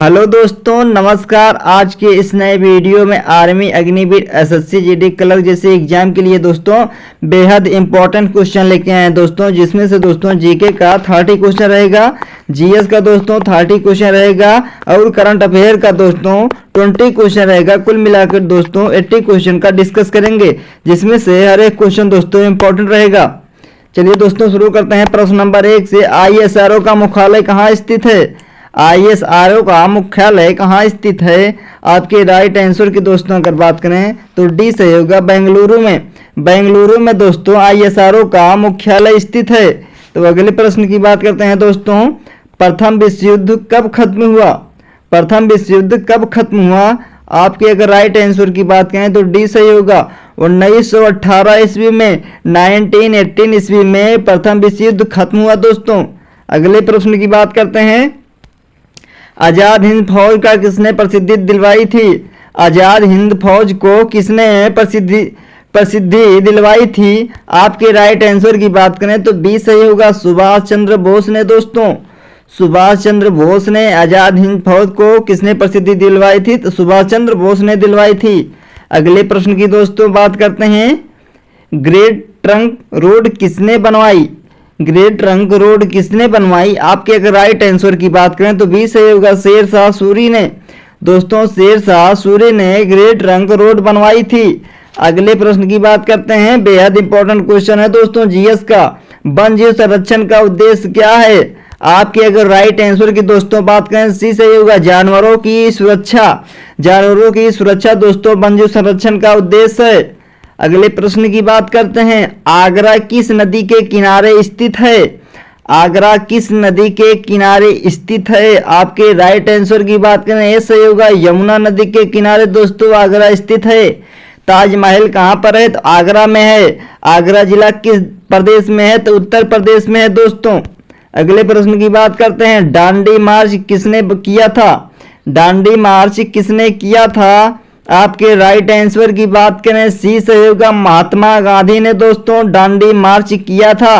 Hello दोस्तों, नमस्कार। आज के इस नए वीडियो में army, Agniveer, SSC, GD clerk जैसे एग्जाम के लिए दोस्तों बेहद इंपॉर्टेंट क्वेश्चन लेके आए हैं दोस्तों, जिसमें से दोस्तों जीके का 30 क्वेश्चन रहेगा, जीएस का दोस्तों 30 क्वेश्चन रहेगा और करंट अफेयर का दोस्तों 20 क्वेश्चन रहेगा। कुल मिलाकर दोस्तों 80 क्वेश्चन का डिस्कस करेंगे, जिसमें से हर एक क्वेश्चन दोस्तों इंपॉर्टेंट रहेगा। चलिए दोस्तों शुरू करते हैं प्रश्न नंबर 1 से। आईएसआरओ का मुख्यालय कहाँ स्थित है? आईएसआरओ का मुख्यालय कहाँ स्थित है? आपके राइट आंसर की दोस्तों अगर बात करें तो डी सही होगा, बेंगलुरु में। बेंगलुरु में दोस्तों आईएसआरओ का मुख्यालय स्थित है। तो अगले प्रश्न की बात करते हैं दोस्तों, प्रथम विश्व युद्ध कब खत्म हुआ? प्रथम विश्व युद्ध कब खत्म हुआ? आपके अगर राइट आंसर की बात करें तो डी सही होगा, 1918 ईस्वी में, 1918 ईस्वी में प्रथम विश्व युद्ध खत्म हुआ दोस्तों। अगले प्रश्न की बात करते हैं, आजाद हिंद फौज का किसने प्रसिद्धि दिलवाई थी? आजाद हिंद फौज को किसने प्रसिद्धि दिलवाई थी? आपके राइट आंसर की बात करें तो बी सही होगा, सुभाष चंद्र बोस ने दोस्तों। सुभाष चंद्र बोस ने आजाद हिंद फौज को किसने प्रसिद्धि दिलवाई थी? तो सुभाष चंद्र बोस ने दिलवाई थी। अगले प्रश्न की दोस्तों बात करते हैं, ग्रेट ट्रंक रोड किसने बनवाई? ग्रेट ट्रंक रोड किसने बनवाई? आपके अगर राइट आंसर की बात करें तो बी सही होगा, शेर शाह सूरी ने। दोस्तों शेर शाह सूरी ने ग्रेट ट्रंक रोड बनवाई थी। अगले प्रश्न की बात करते हैं, बेहद इंपॉर्टेंट क्वेश्चन है दोस्तों जीएस का। वन जीव संरक्षण का उद्देश्य क्या है? आपके अगर राइट आंसर की दोस्तों बात करें सी सही होगा, जानवरों की सुरक्षा। जानवरों की सुरक्षा दोस्तों वन जीव संरक्षण का उद्देश्य है। अगले प्रश्न की बात करते हैं, आगरा किस नदी के किनारे स्थित है? आगरा किस नदी के किनारे स्थित है? आपके राइट आंसर की बात करें ये सही होगा, यमुना नदी के किनारे दोस्तों आगरा स्थित है। ताजमहल कहाँ पर है? तो आगरा में है। आगरा जिला किस प्रदेश में है? तो उत्तर प्रदेश में है दोस्तों। अगले प्रश्न की बात करते हैं, दांडी मार्च किसने किया था? दांडी मार्च किसने किया था? आपके राइट आंसर की बात करें सी सही होगा, महात्मा गांधी ने दोस्तों दांडी मार्च किया था।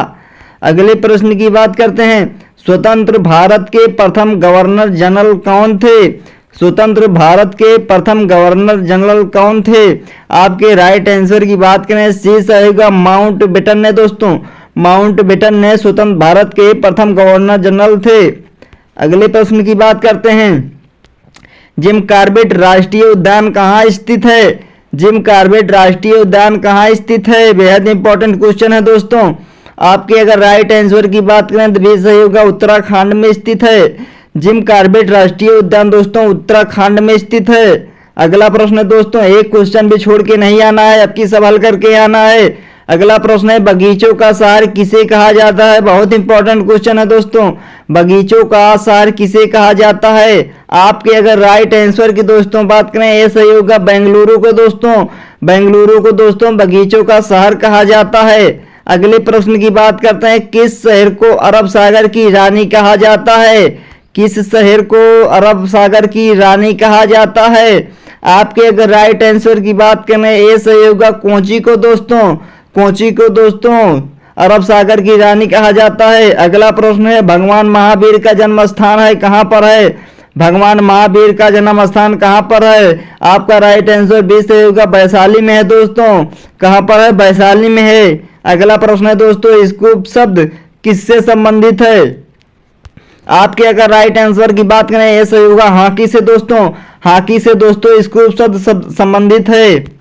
अगले प्रश्न की बात करते हैं, स्वतंत्र भारत के प्रथम गवर्नर जनरल कौन थे? स्वतंत्र भारत के प्रथम गवर्नर जनरल कौन थे? आपके राइट आंसर की बात करें सी सही होगा, माउंट बेटन ने दोस्तों। माउंट बेटन ने स्वतंत्र भारत के प्रथम गवर्नर जनरल थे। अगले प्रश्न की बात करते हैं, जिम कॉर्बेट राष्ट्रीय उद्यान कहाँ स्थित है? जिम कॉर्बेट राष्ट्रीय उद्यान कहाँ स्थित है? बेहद इंपॉर्टेंट क्वेश्चन है दोस्तों। आपके अगर राइट आंसर की बात करें तो भी सही होगा, उत्तराखंड में स्थित है। जिम कॉर्बेट राष्ट्रीय उद्यान दोस्तों उत्तराखंड में स्थित है। अगला प्रश्न है दोस्तों, एक क्वेश्चन भी छोड़ के नहीं आना है, आपकी सवाल करके आना है। अगला प्रश्न है, बगीचों का शहर किसे कहा जाता है? बहुत इंपॉर्टेंट क्वेश्चन है दोस्तों, बगीचों का शहर किसे कहा जाता है? आपके अगर राइट आंसर की दोस्तों बात करें ये सही होगा, बेंगलुरु को दोस्तों। बेंगलुरु को दोस्तों बगीचों का शहर कहा जाता है। अगले प्रश्न की बात करते हैं, किस शहर को अरब सागर की रानी कहा जाता है? किस शहर को अरब सागर की रानी कहा जाता है? आपके अगर राइट आंसर की बात करें ये सही होगा, कोची को दोस्तों। कोची को दोस्तों अरब सागर की रानी कहा जाता है। अगला प्रश्न है, भगवान महावीर का जन्म स्थान है कहाँ पर है? भगवान महावीर का जन्म स्थान कहाँ पर है? आपका राइट आंसर बी सही होगा, वैशाली में है दोस्तों। कहाँ पर है? वैशाली में है। अगला प्रश्न है दोस्तों, स्कूप शब्द किससे संबंधित है? आपके अगर राइट आंसर की बात करें ये सही होगा, हॉकी से दोस्तों। हॉकी से दोस्तों स्कूप शब्द संबंधित है।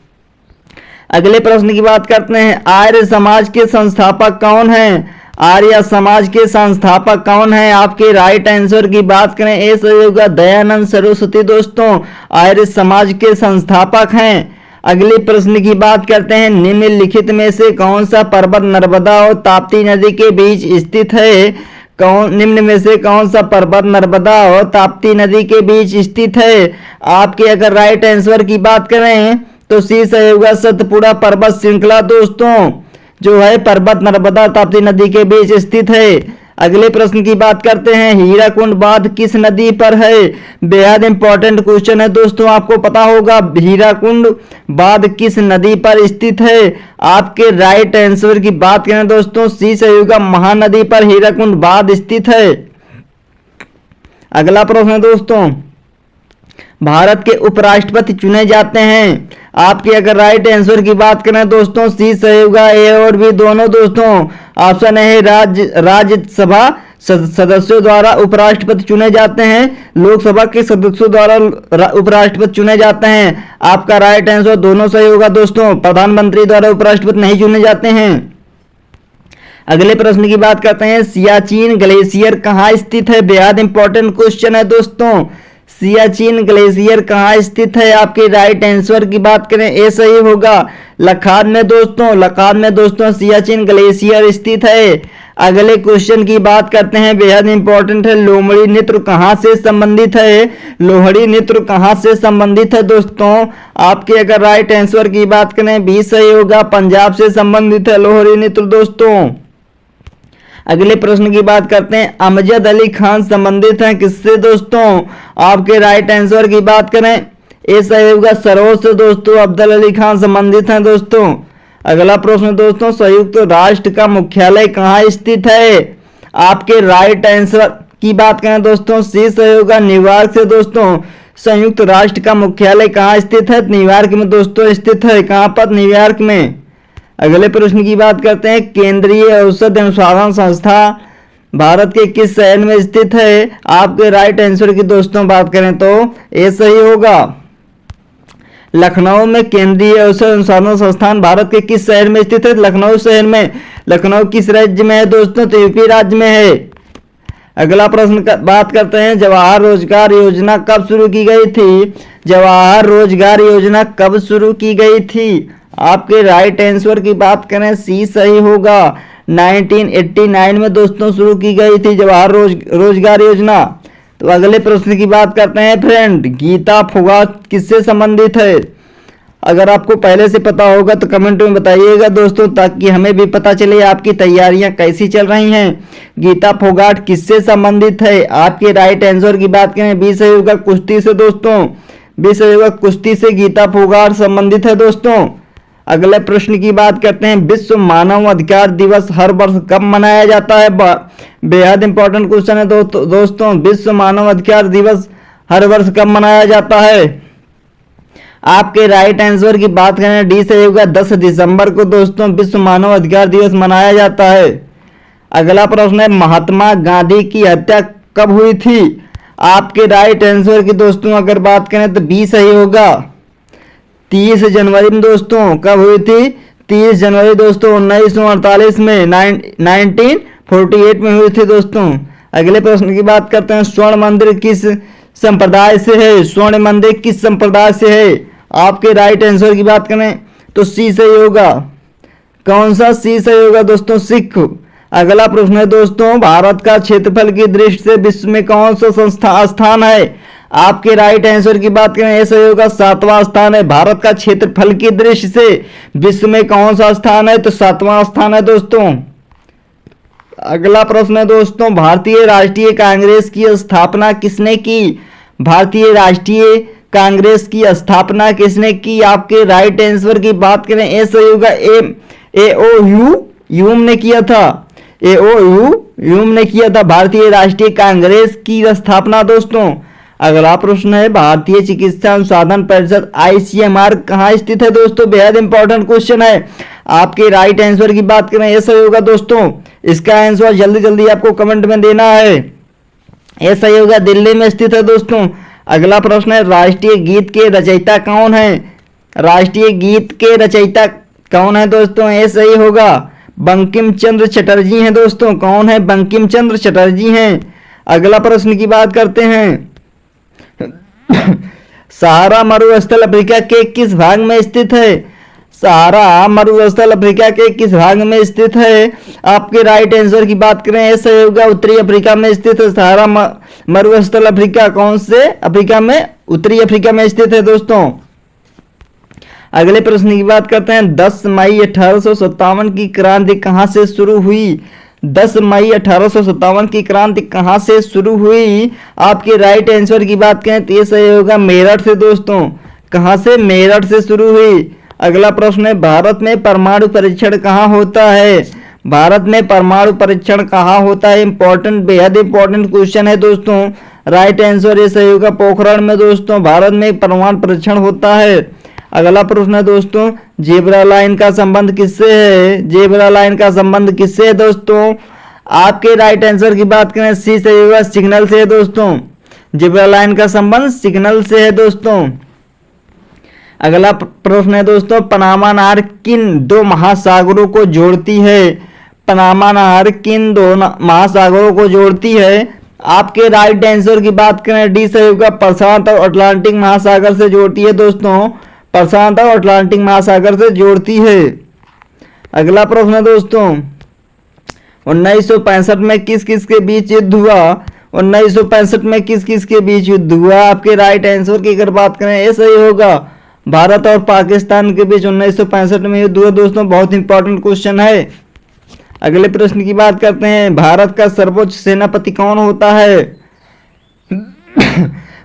अगले प्रश्न की बात करते हैं, आर्य समाज के संस्थापक कौन हैं? आर्य समाज के संस्थापक कौन हैं? आपके राइट आंसर की बात करें ए सही होगा, दयानंद सरस्वती दोस्तों आर्य समाज के संस्थापक हैं। अगले प्रश्न की बात करते हैं, निम्नलिखित में से कौन सा पर्वत नर्मदा और ताप्ती नदी के बीच स्थित है? निम्न में से कौन सा पर्वत नर्मदा और ताप्ती नदी के बीच स्थित है? आपके अगर राइट आंसर की बात करें तो सी सही होगा, सतपुड़ा पर्वत श्रृंखला दोस्तों जो है पर्वत नर्मदा ताप्ती नदी के बीच स्थित है। अगले प्रश्न की बात करते हैं, हीराकुंड बांध किस नदी पर है? बेहद इंपॉर्टेंट क्वेश्चन है दोस्तों, आपको पता होगा हीराकुंड बांध किस नदी पर स्थित है? आपके राइट आंसर की बात करें दोस्तों सी सही होगा, महानदी पर हीराकुंड बांध स्थित है। अगला प्रश्न है दोस्तों, भारत के उपराष्ट्रपति चुने जाते हैं? आपके अगर राइट आंसर की बात करें दोस्तों, सी सही होगा, ए और बी दोनों दोस्तों। ऑप्शन है राज्यसभा सदस्यों द्वारा उपराष्ट्रपति चुने जाते हैं, लोकसभा के सदस्यों द्वारा उपराष्ट्रपति चुने जाते हैं। आपका राइट आंसर दोनों सही होगा दोस्तों, प्रधानमंत्री द्वारा उपराष्ट्रपति नहीं चुने जाते हैं। अगले प्रश्न की बात करते हैं, सियाचिन ग्लेशियर कहाँ स्थित है? बेहद इंपॉर्टेंट क्वेश्चन है दोस्तों। सियाचिन ग्लेशियर कहाँ स्थित है? आपके राइट आंसर की बात करें, ए सही होगा, लद्दाख में दोस्तों। लद्दाख में दोस्तों सियाचिन ग्लेशियर स्थित है। अगले क्वेश्चन की बात करते हैं, बेहद इंपॉर्टेंट है, लोहड़ी नृत्य कहाँ से संबंधित है? लोहड़ी नृत्य कहाँ से संबंधित है दोस्तों? आपके अगर राइट आंसर की बात करें, बी सही होगा, पंजाब से संबंधित है लोहड़ी नृत्य दोस्तों। अगले प्रश्न की बात करते हैं, अमजद अली खान संबंधित हैं किससे दोस्तों? आपके राइट आंसर की बात करें, ए सही होगा, सरोज से दोस्तों। अब्दुल अली खान संबंधित हैं दोस्तों। अगला प्रश्न दोस्तों, संयुक्त राष्ट्र का मुख्यालय कहाँ स्थित है? आपके राइट आंसर की बात करें दोस्तों, सी सही होगा, न्यूयॉर्क से दोस्तों। संयुक्त राष्ट्र का मुख्यालय कहाँ स्थित है? न्यूयॉर्क में दोस्तों स्थित है। कहाँ पर? न्यूयॉर्क में। अगले प्रश्न की बात करते हैं, केंद्रीय औषध अनुसंधान संस्था भारत के किस शहर में स्थित है? आपके राइट आंसर की दोस्तों बात करें तो ए सही होगा, लखनऊ में। केंद्रीय औषध अनुसंधान संस्थान भारत के किस शहर में स्थित है? लखनऊ शहर में। लखनऊ किस राज्य में है दोस्तों? तो यूपी राज्य में है। अगला प्रश्न बात करते हैं, जवाहर रोजगार योजना कब शुरू की गई थी? जवाहर रोजगार योजना कब शुरू की गई थी? आपके राइट आंसर की बात करें, सी सही होगा, 1989 में दोस्तों शुरू की गई थी जवाहर रोजगार योजना। तो अगले प्रश्न की बात करते हैं फ्रेंड, गीता फोगाट किससे संबंधित है? अगर आपको पहले से पता होगा तो कमेंट में बताइएगा दोस्तों, ताकि हमें भी पता चले आपकी तैयारियां कैसी चल रही हैं। गीता फोगाट किससे संबंधित है? आपके राइट आंसर की बात करें, बी सही होगा, कुश्ती से दोस्तों। बी सही होगा, कुश्ती से गीता फोगाट संबंधित है दोस्तों। अगले प्रश्न की बात करते हैं, विश्व मानव अधिकार दिवस हर वर्ष कब मनाया जाता है? बेहद इंपॉर्टेंट क्वेश्चन है दोस्तों, विश्व मानव अधिकार दिवस हर वर्ष कब मनाया जाता है? आपके राइट आंसर की बात करें, डी से होगा, 10 दिसंबर को दोस्तों विश्व मानव अधिकार दिवस मनाया जाता है। अगला प्रश्न है, महात्मा गांधी की हत्या कब हुई थी? आपके राइट आंसर की दोस्तों अगर बात करें तो बी सही होगा, 30 जनवरी में दोस्तों। कब हुई थी? 30 जनवरी दोस्तों 1948 में, 1948 में हुई थी दोस्तों। अगले प्रश्न की बात करते हैं, स्वर्ण मंदिर किस संप्रदाय से है? स्वर्ण मंदिर किस संप्रदाय से है? आपके राइट आंसर की बात करें तो सी सही होगा। कौन सा? सी सही होगा दोस्तों, सिख। अगला प्रश्न है दोस्तों, भारत का क्षेत्रफल की दृष्टि से विश्व में कौन सा स्थान है? आपके राइट आंसर की बात करें, ऐसा होगा 7वां स्थान है। भारत का क्षेत्रफल की दृष्टि से विश्व में कौन सा स्थान है? तो 7वां स्थान है दोस्तों। अगला प्रश्न है दोस्तों, भारतीय राष्ट्रीय कांग्रेस की स्थापना किसने की? भारतीय राष्ट्रीय कांग्रेस की स्थापना किसने की? आपके राइट आंसर की बात करें, ऐसा होगा, यूम ने किया था। यूम ने किया था भारतीय राष्ट्रीय कांग्रेस की स्थापना दोस्तों। अगला प्रश्न है, भारतीय चिकित्सा अनुसंधान परिषद ICMR कहाँ स्थित है दोस्तों? बेहद इंपॉर्टेंट क्वेश्चन है। आपके राइट आंसर की बात करें, ऐसा होगा दोस्तों, इसका आंसर जल्दी जल्दी आपको कमेंट में देना है। ऐसा ही होगा, दिल्ली में स्थित है दोस्तों। अगला प्रश्न है, राष्ट्रीय गीत के रचयिता कौन है? राष्ट्रीय गीत के रचयिता कौन है दोस्तों? ऐसा ही होगा, बंकिम चंद्र चटर्जी हैं दोस्तों। कौन है? बंकिम चंद्र चटर्जी हैं। अगला प्रश्न की बात करते हैं, सहारा मरुस्थल अफ्रीका के किस भाग में स्थित है? सहारा मरुस्थल अफ्रीका के किस भाग में स्थित है? आपके राइट आंसर की बात करें, ऐसा होगा, उत्तरी अफ्रीका में स्थित है सहारा मरुस्थल अफ्रीका। कौन से अफ्रीका में? उत्तरी अफ्रीका में स्थित है दोस्तों। अगले प्रश्न की बात करते हैं, 10 मई 1857 की क्रांति कहां से शुरू हुई? 10 मई 1857 की क्रांति कहां से शुरू हुई? आपके राइट आंसर की बात करें तो ये सही होगा, मेरठ से दोस्तों। कहां से? मेरठ से शुरू हुई। अगला प्रश्न है, भारत में परमाणु परीक्षण कहां होता है? भारत में परमाणु परीक्षण कहां होता है? इंपॉर्टेंट, बेहद इंपॉर्टेंट क्वेश्चन है दोस्तों। राइट आंसर ये सही होगा। पोखरण में दोस्तों भारत में परमाणु परीक्षण होता है। अगला प्रश्न है दोस्तों, जेब्रा लाइन का संबंध किससे है? जेब्रा लाइन का संबंध किससे है दोस्तों? आपके राइट आंसर की बात करें सी सही होगा, सिग्नल से है दोस्तों। जेब्रा लाइन का संबंध सिग्नल से है दोस्तों। अगला प्रश्न है दोस्तों, पनामा नहर किन दो महासागरों को जोड़ती है? पनामा नहर किन दो महासागरों को जोड़ती है? आपके राइट आंसर की बात करें डी सही होगा, प्रशांत और अटलांटिक महासागर से जोड़ती है दोस्तों। प्रशांत और अटलांटिक महासागर से जोड़ती है। अगला प्रश्न है दोस्तों, 1965 में किस किस के बीच युद्ध हुआ? 1965 में किस किस के बीच युद्ध हुआ? आपके राइट आंसर की अगर बात करें ये सही होगा, भारत और पाकिस्तान के बीच 1965 में युद्ध हुआ दोस्तों। बहुत इंपॉर्टेंट क्वेश्चन है। अगले प्रश्न की बात करते हैं, भारत का सर्वोच्च सेनापति कौन होता है?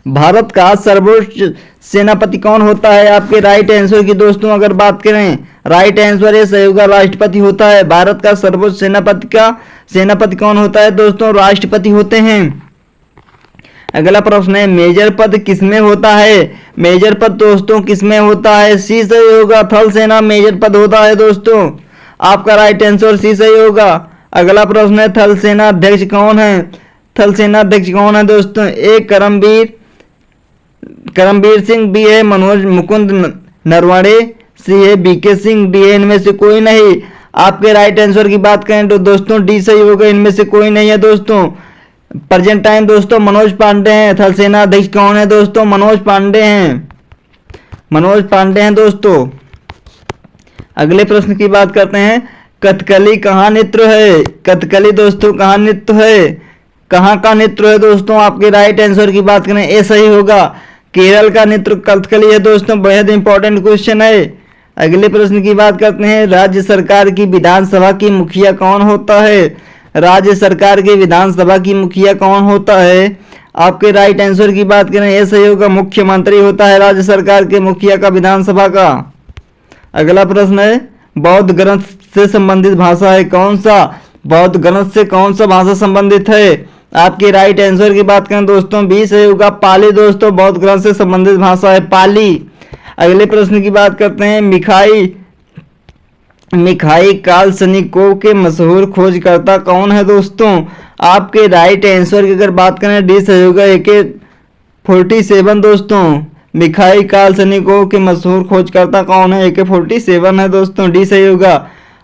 भारत का सर्वोच्च सेनापति कौन होता है? आपके राइट आंसर की दोस्तों अगर बात करें, राइट आंसर ये सही होगा, राष्ट्रपति होता है। भारत का सर्वोच्च सेनापति कौन होता है दोस्तों? राष्ट्रपति होते हैं। अगला प्रश्न है, मेजर पद किसमें होता है? मेजर पद दोस्तों किसमें होता है? सी सही होगा, थल सेना मेजर पद होता है दोस्तों। आपका राइट आंसर सी सही होगा। अगला प्रश्न है, थल सेना अध्यक्ष कौन है? थल सेना अध्यक्ष कौन है दोस्तों? ए करमबीर सिंह, बी है मनोज मुकुंद नरवणे, सी है बीके सिंह, डी है इनमें से कोई नहीं। आपके राइट आंसर की बात करें तो दोस्तों डी सही होगा, इनमें से कोई नहीं है दोस्तों। प्रेजेंट टाइम दोस्तों मनोज पांडे हैं। थल सेना अध्यक्ष कौन है दोस्तों? मनोज पांडे हैं। मनोज पांडे हैं दोस्तों। अगले प्रश्न की बात करते हैं, कथकली कहाँ नृत्य है? कथकली दोस्तों कहाँ नृत्य है? कहाँ का नृत्य है दोस्तों? आपके राइट आंसर की बात करें ए सही होगा, केरल का नृत्य कथकली है दोस्तों। बेहद इंपॉर्टेंट क्वेश्चन है। अगले प्रश्न की बात करते हैं, राज्य सरकार की विधानसभा की मुखिया कौन होता है? राज्य सरकार की विधानसभा की मुखिया कौन होता है? आपके राइट आंसर की बात करें ये सही होगा, मुख्यमंत्री होता है राज्य सरकार के मुखिया का विधानसभा का। अगला प्रश्न है, बौद्ध ग्रंथ से संबंधित भाषा है कौन सा? बौद्ध ग्रंथ से कौन सा भाषा संबंधित है? आपके राइट आंसर की बात करें दोस्तों बी सही होगा, पाली दोस्तों। बौद्ध ग्रंथ से संबंधित भाषा है पाली। अगले प्रश्न की बात करते हैं, मिखाई कालसनिकोव के मशहूर खोजकर्ता कौन है दोस्तों? आपके राइट आंसर की अगर बात करें डी सही होगा, AK-47 दोस्तों। मिखाई कालसनिकोव के मशहूर खोजकर्ता कौन है? AK-47 है दोस्तों, डी सही होगा।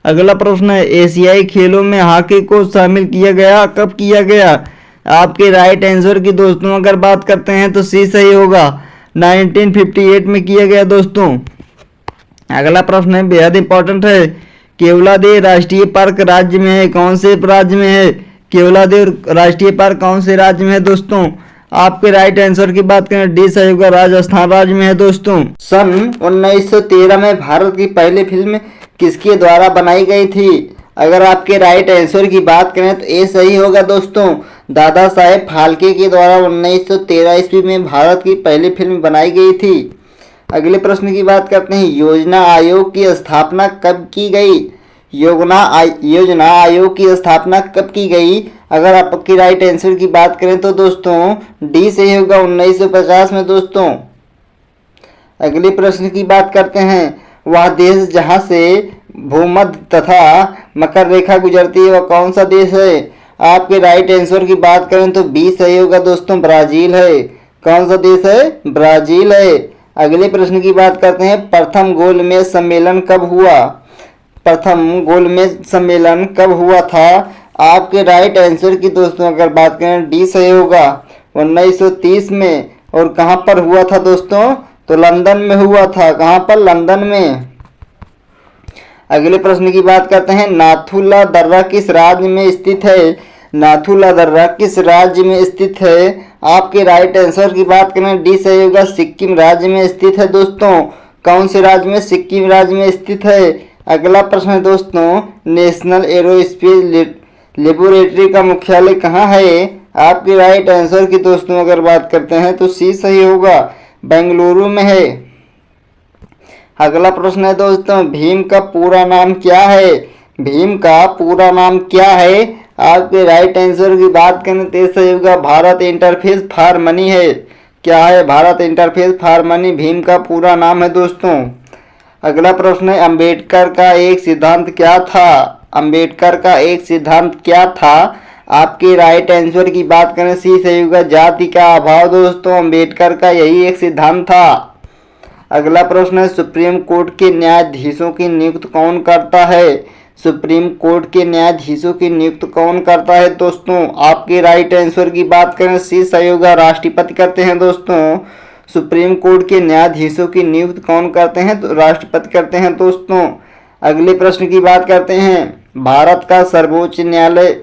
अगला प्रश्न है, एशियाई खेलों में हॉकी को शामिल किया गया, कब किया गया? आपके राइट आंसर की दोस्तों अगर बात करते हैं तो सी सही होगा, 1958 में किया गया दोस्तों। अगला प्रश्न है, बेहद इंपॉर्टेंट है, केवलादेव राष्ट्रीय पार्क राज्य में है कौन से राज्य में है? केवलादेव राष्ट्रीय पार्क कौन से राज्य में है दोस्तों? आपके राइट आंसर की बात करें डी सही होगा, राजस्थान राज्य में है दोस्तों। सन 1913 में भारत की पहली फिल्म किसके द्वारा बनाई गई थी? अगर आपके राइट आंसर की बात करें तो ए सही होगा दोस्तों, दादा साहेब फाल्के के द्वारा 1913 ईस्वी में भारत की पहली फिल्म बनाई गई थी। अगले प्रश्न की बात करते हैं, योजना आयोग की स्थापना कब की गई? योजना आयोग की स्थापना कब की गई? अगर आपकी राइट आंसर की बात करें तो दोस्तों डी सही होगा, 1950 में दोस्तों। अगले प्रश्न की बात करते हैं, वह देश जहां से भूमध्य तथा मकर रेखा गुजरती है वह कौन सा देश है? आपके राइट आंसर की बात करें तो बी सही होगा दोस्तों, ब्राजील है। कौन सा देश है? ब्राजील है। अगले प्रश्न की बात करते हैं, प्रथम गोलमेज सम्मेलन कब हुआ? प्रथम गोलमेज सम्मेलन कब हुआ था? आपके राइट आंसर की दोस्तों अगर बात करें डी सही होगा, 1930 में। और कहां पर हुआ था दोस्तों? तो लंदन में हुआ था। कहां पर? लंदन में। अगले प्रश्न की बात करते हैं, नाथुला दर्रा किस राज्य में स्थित है? नाथुला दर्रा किस राज्य में स्थित है? आपके राइट आंसर की बात करें डी सही होगा, सिक्किम राज्य में स्थित है दोस्तों। कौन से राज्य में? सिक्किम राज्य में स्थित है। अगला प्रश्न है दोस्तों, नेशनल एरोस्पेस लेबोरेटरी का मुख्यालय कहाँ है? आपके राइट आंसर की दोस्तों अगर बात करते हैं तो सी सही होगा, बेंगलुरु में है। अगला प्रश्न है दोस्तों, भीम का पूरा नाम क्या है? भीम का पूरा नाम क्या है? आपके राइट आंसर की बात करें तो सही होगा भारत इंटरफेस फॉर मनी है। क्या है? Bharat interface for money Bhim का पूरा नाम है दोस्तों। अगला प्रश्न है अंबेडकर का एक सिद्धांत क्या था? अंबेडकर का एक सिद्धांत क्या था? आपके राइट आंसर की बात करें सी सही होगा जाति का अभाव दोस्तों। अंबेडकर का यही एक सिद्धांत था। अगला प्रश्न है सुप्रीम कोर्ट के न्यायाधीशों की नियुक्ति कौन करता है? सुप्रीम कोर्ट के न्यायाधीशों की नियुक्ति कौन करता है दोस्तों? आपके राइट आंसर की बात करें सी सही होगा राष्ट्रपति करते हैं दोस्तों। सुप्रीम कोर्ट के न्यायाधीशों की नियुक्ति कौन करते हैं? तो राष्ट्रपति करते हैं दोस्तों। अगले प्रश्न की बात करते हैं भारत का सर्वोच्च न्यायालय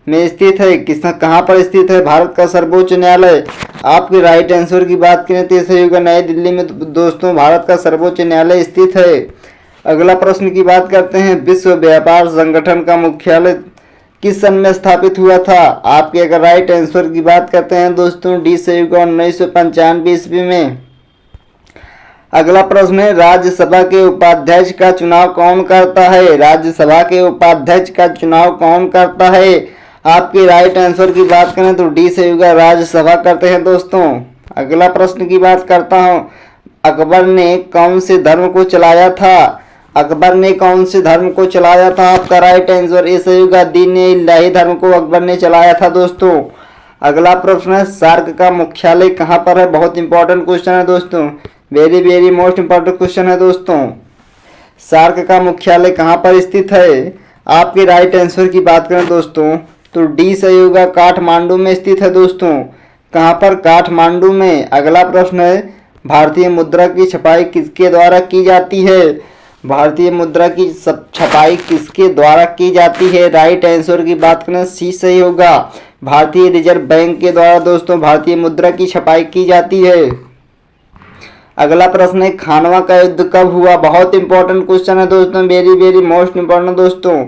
में स्थित है कहाँ पर स्थित है भारत का सर्वोच्च न्यायालय? आपके राइट आंसर की बात करें तो सही होगा नई दिल्ली में दोस्तों भारत का सर्वोच्च न्यायालय स्थित है। अगला प्रश्न की बात करते हैं विश्व व्यापार संगठन का मुख्यालय किस सन में स्थापित हुआ था? आपके अगर राइट आंसर की बात करते हैं दोस्तों डी सही होगा 1995 ईस्वी में। अगला प्रश्न है राज्यसभा के उपाध्यक्ष का चुनाव कौन करता है? राज्यसभा के उपाध्यक्ष का चुनाव कौन करता है? आपके राइट आंसर की बात करें तो डी सही होगा राज्यसभा करते हैं दोस्तों। अगला प्रश्न की बात करता हूं अकबर ने कौन से धर्म को चलाया था? अकबर ने कौन से धर्म को चलाया था? आपका राइट आंसर ए सही होगा दीन-ए इलाही धर्म को अकबर ने चलाया था दोस्तों। अगला प्रश्न है सार्क का मुख्यालय कहाँ पर है? बहुत इंपॉर्टेंट क्वेश्चन है दोस्तों, वेरी मोस्ट इंपॉर्टेंट क्वेश्चन है दोस्तों। सार्क का मुख्यालय कहाँ पर स्थित है? आपके राइट आंसर की बात करें दोस्तों तो डी सही होगा काठमांडू में स्थित है दोस्तों। कहाँ पर? काठमांडू में। अगला प्रश्न है भारतीय मुद्रा की छपाई किसके द्वारा की जाती है? भारतीय मुद्रा की छपाई किसके द्वारा की जाती है? राइट आंसर की बात करें सी सही होगा भारतीय रिजर्व बैंक के द्वारा दोस्तों भारतीय मुद्रा की छपाई की जाती है। अगला प्रश्न है खानवा का युद्ध कब हुआ? बहुत इंपॉर्टेंट क्वेश्चन है दोस्तों, वेरी मोस्ट इंपॉर्टेंट दोस्तों।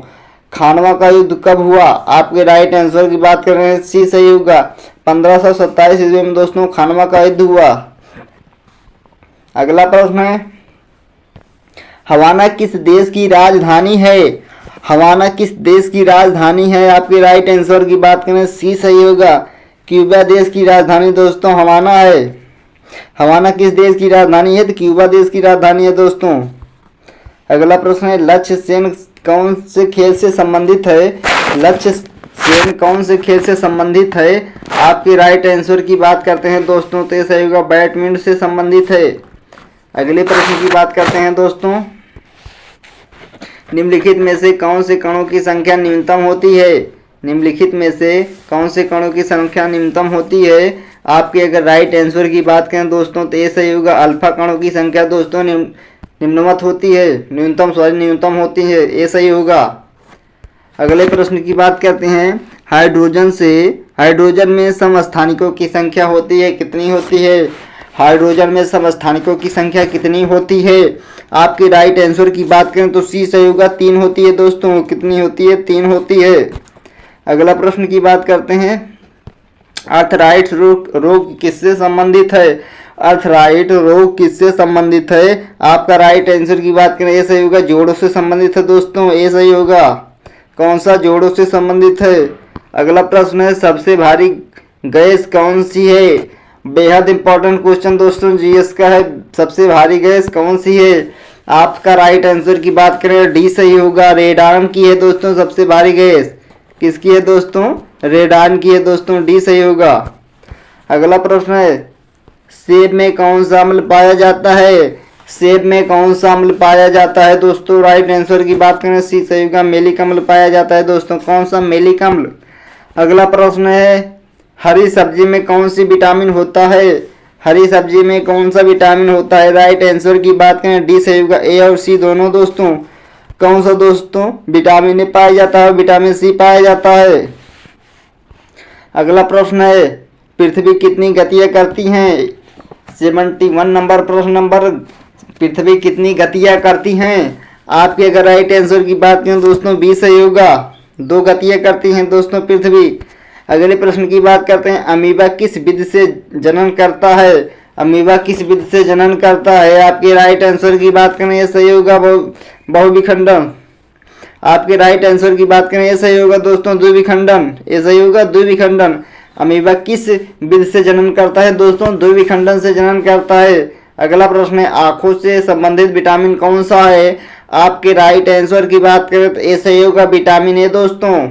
खानवा का युद्ध कब हुआ? आपके राइट आंसर की बात कर रहे हैं सी सही होगा 1527 ईस्वी में दोस्तों खानवा का युद्ध हुआ। अगला प्रश्न है हवाना किस देश की राजधानी है? हवाना किस देश की राजधानी है? आपके राइट आंसर की बात करें सी सही होगा क्यूबा देश की राजधानी दोस्तों हवाना है। हवाना किस देश की राजधानी है? तो क्यूबा देश की राजधानी है दोस्तों। अगला प्रश्न है लक्ष्य सेन कौन से खेल से संबंधित है? लक्ष्य सेन कौन से खेल से संबंधित है? आपके राइट आंसर की बात करते हैं दोस्तों तो सही होगा बैडमिंटन से संबंधित है। अगले प्रश्न की बात करते हैं दोस्तों निम्नलिखित में से कौन से कणों की संख्या न्यूनतम होती है? निम्नलिखित में से कौन से कणों की संख्या न्यूनतम होती है? आपके अगर राइट आंसर की बात करें दोस्तों तो सही होगा अल्फा कणों की संख्या दोस्तों निम्नवत होती है, न्यूनतम होती है, ये सही होगा। अगले प्रश्न की बात करते हैं हाइड्रोजन में समस्थानिकों की संख्या होती है कितनी होती है? हाइड्रोजन में समस्थानिकों की संख्या कितनी होती है? आपके राइट आंसर की बात करें तो सी सही होगा 3 होती है दोस्तों। कितनी होती है? 3 होती है। अगला प्रश्न की बात करते हैं आर्थराइटिस रोग किससे संबंधित है? आर्थराइटिस रोग किससे संबंधित है? आपका राइट आंसर की बात करें ये सही होगा जोड़ों से संबंधित है दोस्तों, ये सही होगा। कौन सा? जोड़ों से संबंधित है। अगला प्रश्न है सबसे भारी गैस कौन सी है? बेहद इंपॉर्टेंट क्वेश्चन दोस्तों जीएस का है, सबसे भारी गैस कौन सी है? आपका राइट आंसर की बात करें डी सही होगा रेडान की है दोस्तों सबसे भारी गैस। किसकी है दोस्तों? रेडान की है दोस्तों, डी सही होगा। अगला प्रश्न है सेब में कौन सा अम्ल पाया जाता है? सेब में कौन सा अम्ल पाया जाता है दोस्तों? राइट आंसर की बात करें सी सही होगा मेलिक अम्ल पाया जाता है दोस्तों। कौन सा? मेलिक अम्ल। अगला प्रश्न है हरी सब्जी में कौन सी विटामिन होता है? हरी सब्जी में कौन सा विटामिन होता है? राइट आंसर की बात करें डी सही होगा ए और सी दोनों दोस्तों। कौन सा दोस्तों? विटामिन ए पाया जाता है, विटामिन सी पाया जाता है। अगला प्रश्न है पृथ्वी कितनी गतियां करती हैं? 71 नंबर प्रश्न नंबर पृथ्वी कितनी गतियां करती हैं? आपके अगर राइट आंसर की बात करें दोस्तों बी सही होगा 2 गतियां करती हैं दोस्तों पृथ्वी। अगले प्रश्न की बात करते हैं अमीबा किस विधि से जनन करता है? अमीबा किस विधि से जनन करता है? आपके राइट आंसर की बात करें ये सही होगा बहुविखंडन। आपके राइट आंसर की बात करें, ये सही होगा दोस्तों द्विविखंडन, ये सही होगा द्विविखंडन। अमीबा किस विधि से जनन करता है दोस्तों? द्विविखंडन से जनन करता है। अगला प्रश्न है, आंखों से संबंधित विटामिन कौन सा है? आपके राइट आंसर की बात करें तो ये सही होगा विटामिन ए दोस्तों।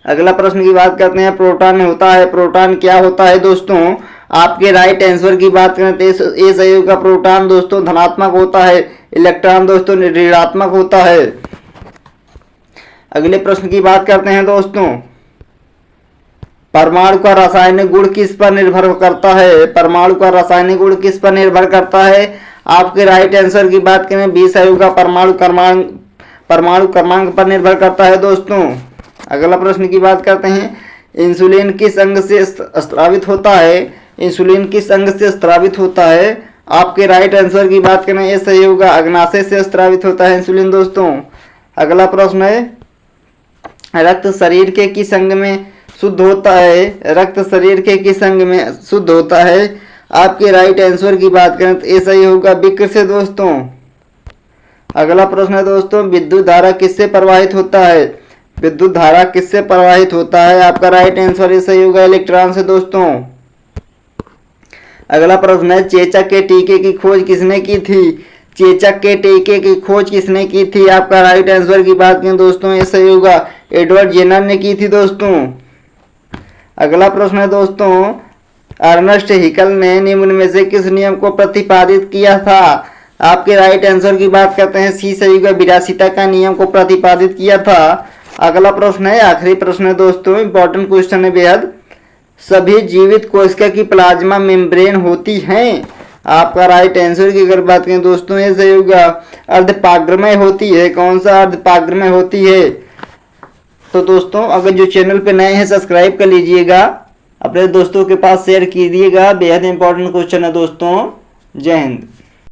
अगला प्रश्न की बात करते हैं, प्रोटॉन होता है, प्रोटॉन क्या होता है दोस्तों? आपके राइट आंसर की बात करें तो ये सही होगा प्रोटॉन दोस्तों धनात्मक होता है, इलेक्ट्रॉन दोस्तों ऋणात्मक होता है। अगले प्रश्न की बात करते हैं दोस्तों, परमाणु का रासायनिक गुण किस पर निर्भर करता है? परमाणु का रासायनिक गुण किस पर निर्भर करता है? आपके राइट आंसर की बात करें बी सही होगा परमाणु क्रमांक पर निर्भर करता है दोस्तों। अगला प्रश्न की बात करते हैं, इंसुलिन किस अंग से स्रावित होता है? इंसुलिन किस अंग से स्रावित होता है? आपके राइट आंसर की बात करें ये सही होगा अग्नाशय से स्रावित होता है इंसुलिन दोस्तों। अगला प्रश्न है, रक्त शरीर के किस अंग में शुद्ध होता है? रक्त शरीर के किस अंग में शुद्ध होता है? आपके राइट आंसर की बात करें तो ये सही होगा वृक्क से दोस्तों। अगला प्रश्न है दोस्तों, विद्युत धारा किससे प्रवाहित होता है? विद्युत धारा किससे प्रवाहित होता है? आपका राइट आंसर ये सही होगा इलेक्ट्रॉन से दोस्तों। अगला प्रश्न है, चेचक के टीके की खोज किसने की थी? चेचक के टीके की खोज किसने की थी? आपका राइट आंसर की बात करें दोस्तों ये सही होगा एडवर्ड जेनर ने की थी दोस्तों। अगला प्रश्न है दोस्तों, अर्नेस्ट हैकेल ने निम्न में से किस नियम को प्रतिपादित किया था? आपके राइट आंसर की बात करते हैं सी सही होगा विरासिता का नियम को प्रतिपादित किया था। अगला प्रश्न है, आखिरी प्रश्न है दोस्तों, इंपॉर्टेंट क्वेश्चन है बेहद, सभी जीवित कोशिका की प्लाज्मा मेम्ब्रेन होती हैं? आपका राइट आंसर की अगर बात करें दोस्तों ये सही होगा अर्धपाग्रमय होती है। कौन सा अर्धपाग्रमय होती है? तो दोस्तों अगर जो चैनल पे नए हैं सब्सक्राइब कर लीजिएगा, अपने दोस्तों के पास शेयर कीजिएगा, बेहद इंपॉर्टेंट क्वेश्चन है दोस्तों। जय हिंद।